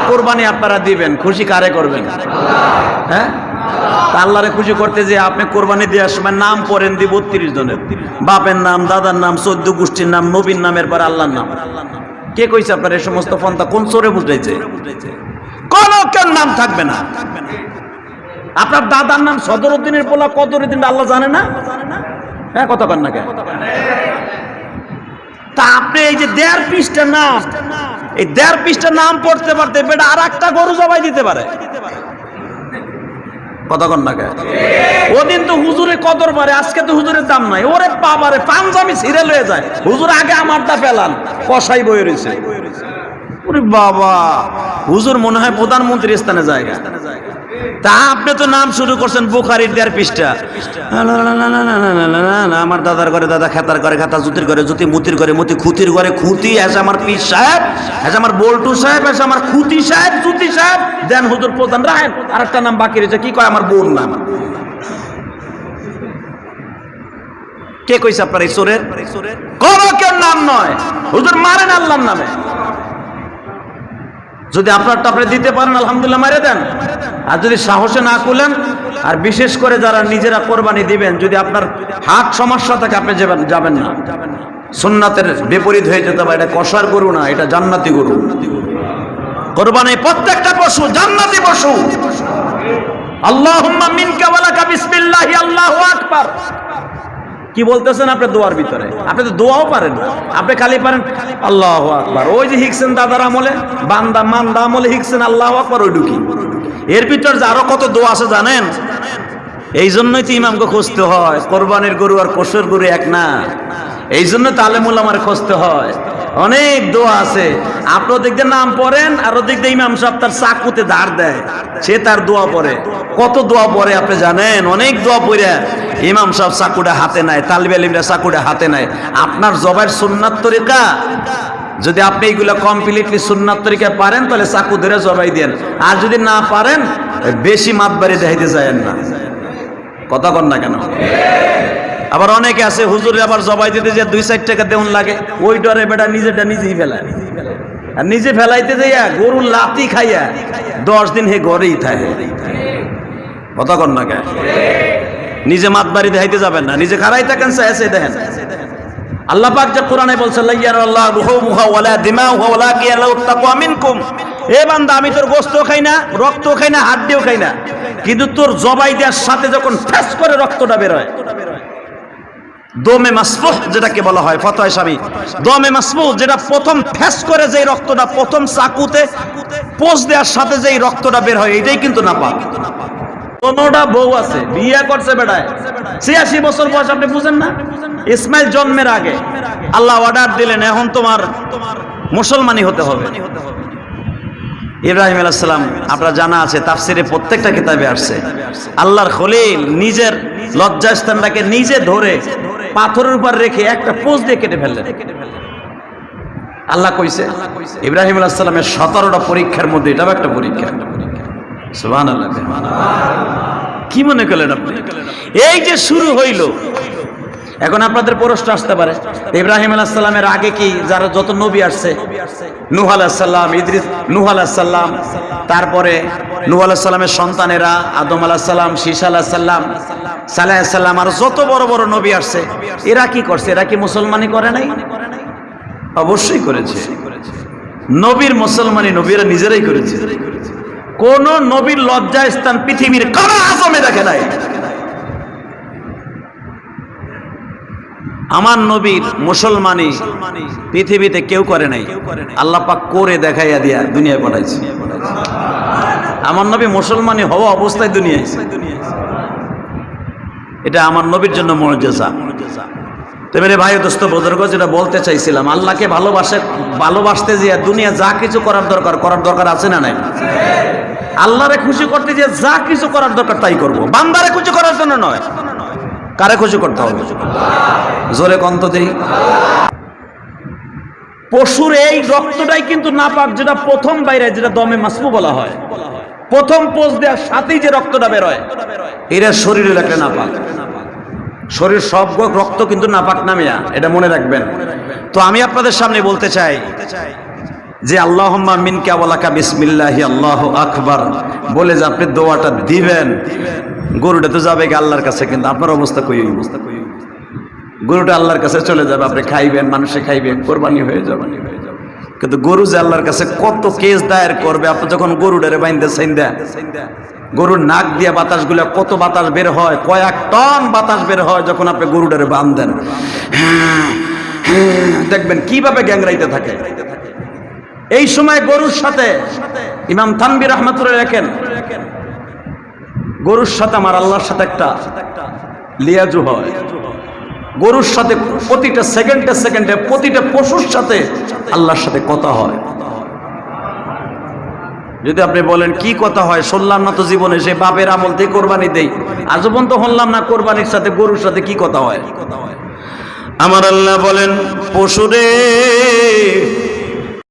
কোরবানি আপনারা দিবেন, খুশি কারে করবেন? হ্যাঁ, আল্লাহরে খুশি করতে যে আপনি কোরবানি দেওয়ার সময় নাম পড়েন দি 32 জনের, বাপের নাম, দাদার নাম, 14 গোষ্ঠীর নাম, নবীর নামের পর আল্লাহর নাম। কে কইছে আপনার এই সমস্ত পন্থা? কোন চোরে বুঝাইছে? কোন কেন নাম থাকবে না। আপনার দাদার নাম সদরউদ্দিনের পোলা কদরউদ্দিন আল্লাহ জানে না? হ্যাঁ, কত কান না কেন? তা আপনি এই যে 1.5 পৃষ্ঠা নাম, এই 1.5 পৃষ্ঠা নাম পড়তে পারতে বেটা আর একটা গরু জবাই দিতে পারে। কতক্ষণ না কেন? ওদিন তো হুজুরে কদর পারে, আজকে তো হুজুরের দাম নাই। ওরে বাবারে, পাঞ্জাবি ছিঁড়ে লয়ে যায়, হুজুর আগে আমারটা ফেলান, কষাই বয়ে রয়েছে। ওরে বাবা, হুজুর মনে হয় প্রধানমন্ত্রীর স্থানে জায়গা। তা আপনি তো নাম শুরু করছেন বুখারীর 1.5 পৃষ্ঠা। আমার দাদার ঘরে দাদা, খেতার ঘরে খেতা, জুতির ঘরে জুতি, মুতির ঘরে মুতি, খুতির ঘরে খুতি, এসে আমার পীর সাহেব, এসে আমার বল্টু সাহেব, এসে আমার খুতি সাহেব, জুতি সাহেব, দেন হুজুর প্রধান রাখেন। আর একটা নাম বাকি রয়েছে, কি কয়? আমার বোন নাম। কে কইছে আপনার এই চোরের? কোন কেউ নাম নয়, হুজুর মারেন আল্লাহর নামে। যদি আপনারটা আপনি দিতে পারেন আলহামদুলিল্লাহ, মারে দেন। আর যদি সাহসে না কুলেন, আর বিশেষ করে যারা নিজেরা কোরবানি দিবেন, যদি আপনার হাত সমস্যা থাকে আপনি যাবেন না। সুন্নাতের বিপরীত হয়ে যেতে পারে। এটা কসার গরু না, এটা জান্নাতি গরু। কোরবানি প্রত্যেকটা পশু জান্নাতি পশু। আল্লাহুম্মা মিনকা ওয়া লাকা বিসমিল্লাহি আল্লাহু আকবার। কি বলতেছেন আপনি দোয়ার ভিতরে? আপনি তো দোয়াও পারেন, আপনি খালি পারেন আল্লাহু আকবার। ওই যে হিকছেন দাদার আমলে, বান্দা মান্দা আমলে হিকছেন আল্লাহু আকবার, ওই ঢুকি। এর ভিতর যে আরো কত দোয়া আছে জানেন? এই জন্যই তো ইমামকে খুঁজতে হয়। কোরবানির গরু আর কসুর গরু এক না, এই জন্য তো আলেম উলামার খুঁজতে হয়। অনেক দোয়া আছে, আপনি ওদিক দিয়ে নাম পড়েন, আর ওদিক দিয়ে ইমাম সাহেব তার চাকুতে ধার দেয়, সে তার দোয়া পড়ে। কত দোয়া পড়ে আপনি জানেন? অনেক দোয়া পড়ে ইমাম সাহেব চাকুটা হাতে নেয়, তালিবে আলিমরা চাকুটা হাতে নেয়। আপনার জবাইয়ের সুন্নাত তরিকা, যদি আপনি এইগুলো কমপ্লিটলি সুন্নাত তরিকা পারেন, তাহলে চাকু ধরে জবাই দেন। আর যদি না পারেন, বেশি মাতবাড়ি দেখাইতে যায়েন না। কথা কন না কেন? আবার অনেকে আছে হুজুরে আবার জবাই দিতে যে 2-4 টাকা দেউন লাগে, ওই ডরে বেটা নিজেটা নিজেই ফেলায়। আর নিজে ফেলাইতে যাইয়া গরুর লাতি খাইয়া 10 দিন হে ঘরেই থাকে। কথা কন না কেন? নিজে মাতবাড়ি দেখাইতে যাবেন না, নিজে খারাই থাকেন, চাইছে দেখেন। আল্লাহ পাক যে কোরআনে বলছে লাইয়ারাল্লাহু রুহুহা ওয়ালা দিমাউহা ওয়ালাকিন লাউ তাকওয়া মিনকুম। এ বান্দা, আমি তোর গোশত খাই না, রক্ত খাই না, হাড্ডিও খাই না, কিন্তু তোর জবাই দেওয়ার সাথে যখন ঠাস করে রক্তটা বের হয়, দমে মাসফুহ যেটাকে বলা হয়, ফতোয়া স্বামী, দমে মাসফুহ যেটা প্রথম ফ্যাস করে যেই রক্তটা প্রথম চাকুতে পোষ দেওয়ার সাথে যেই রক্তটা বের হয়, এটাই কিন্তু নাপাক। কোনটা বউ আছে, বিয়ে করছে বেটায় 86 বছর বয়স, আপনি বুঝেন না? ইসমাইল জন্মের আগে আল্লাহ অর্ডার দিলেন, এখন তোমার মুসলমানি হতে হবে। ইব্রাহিম আলাইহিস সালাম, আপনারা জানা আছে, তাফসিরে প্রত্যেকটা কিতাবে আসছে, আল্লাহর খলিল নিজের লজ্জাস্থানটাকে নিজে ধরে পাথরের উপর রেখে একটা পোজ দিয়ে কেটে ফেললেন। আল্লাহ কইছে ইব্রাহিম আলাইহিস সালামের 17টা পরীক্ষার মধ্যে এটাও একটা পরীক্ষা। সুবহানাল্লাহ। কি মনে করলেন আপনি? এই যে শুরু হইল, এখন আপনাদের প্রশ্ন আসতে পারে, ইব্রাহিম আলাইহিস সালামের আগে কি যারা যত নবী আসছে, নূহ আলাইহিস সালাম, ইদ্রিস, নূহ আলাইহিস সালাম, তারপরে নূহ আলাইহিস সালামের সন্তানেরা আদম আলাইহিস সালাম, শীস আলাইহিস সালাম, সালেহ আলাইহিস সালাম, আর যত বড় বড় নবী আসছে, এরা কি করছে? এরা কি মুসলমানি করে নাই? অবশ্যই করেছে। নবীর মুসলমানি নবীরা নিজেরাই করেছে। কোন নবীর লজ্জা স্থান পৃথিবীর কারো আজমে দেখে নাই। আমার নবীর মুসলমানি পৃথিবীতে কেউ করে নাই, আল্লাহ পাক করে দেখাইয়া দিয়া দুনিয়ায় পাঠাইছে। আমার নবী মুসলমানি হওয়া অবস্থায় দুনিয়ায়, এটা আমার নবীর জন্য মুআজিজা। তো মেরে ভাই দোস্ত বুজুর্গ, যেটা বলতে চাইছিলাম, আল্লাহকে ভালোবাসতে যে দুনিয়া যা কিছু করার দরকার আছে না নাই? আল্লাহরে খুশি করতে যে যা কিছু করার দরকার তাই করবো, বান্দারে খুশি করার জন্য নয়। কারে খুশি করতে হবে? জোরে কন্ত দেই। পশুর এই রক্তটাই কিন্তু নাপাক, যেটা প্রথম বাইরে, যেটা দমে মাসফু বলা হয়। প্রথম পোষ দেওয়ার সাথেই যে রক্তটা বের হয়, এরা শরীরে রাখলে নাপাক। শরীর সব রক্ত কিন্তু নাপাক নামিয়া, এটা মনে রাখবেন। তো আমি আপনাদের সামনে বলতে চাই, যে আল্লাহুম্মা মিনকা ওয়া লাকা বিসমিল্লাহি আল্লাহু আকবার বলে যে আপনি দোয়াটা দিবেন, গরুটা তো যাবে আল্লাহর কাছে, কিন্তু আপনার অবস্থা কই? গরুটা আল্লাহর কাছে চলে যাবে, আপনি খাইবেন, মানুষে খাইবেন, কোরবানি হয়ে যাবে। কিন্তু গরু যে আল্লাহর কাছে কত কেস দায়ের করবে, আপনি যখন গরুটারে বাইন্দে সাইন্দা, গরুর নাক দিয়ে বাতাসগুলো কত বাতাস বের হয়, কয়েক টন বাতাস বের হয় যখন আপনি গরুটারে বাঁধেন, দেখবেন কিভাবে গ্যাংরাইতে থাকে। এই সময় গরুর সাথে ইমাম থানবী রাহমাতুল্লাহ লেখেন, গরুর সাথে আমার আল্লাহর সাথে একটা লিয়াজু হয়। গরুর সাথে প্রতিটা সেকেন্ডে সেকেন্ডে প্রতিটা পশুর সাথে আল্লাহর সাথে কথা হয়। যদি আপনি বলেন কি কথা হয়, শুনলাম না তো জীবনে, সে বাপের আমল দিয়ে কোরবানি দেই, আজ পর্যন্ত শুনলাম না কোরবানির সাথে গরুর সাথে কি কথা হয়। আমার আল্লাহ বলেন, পশুরে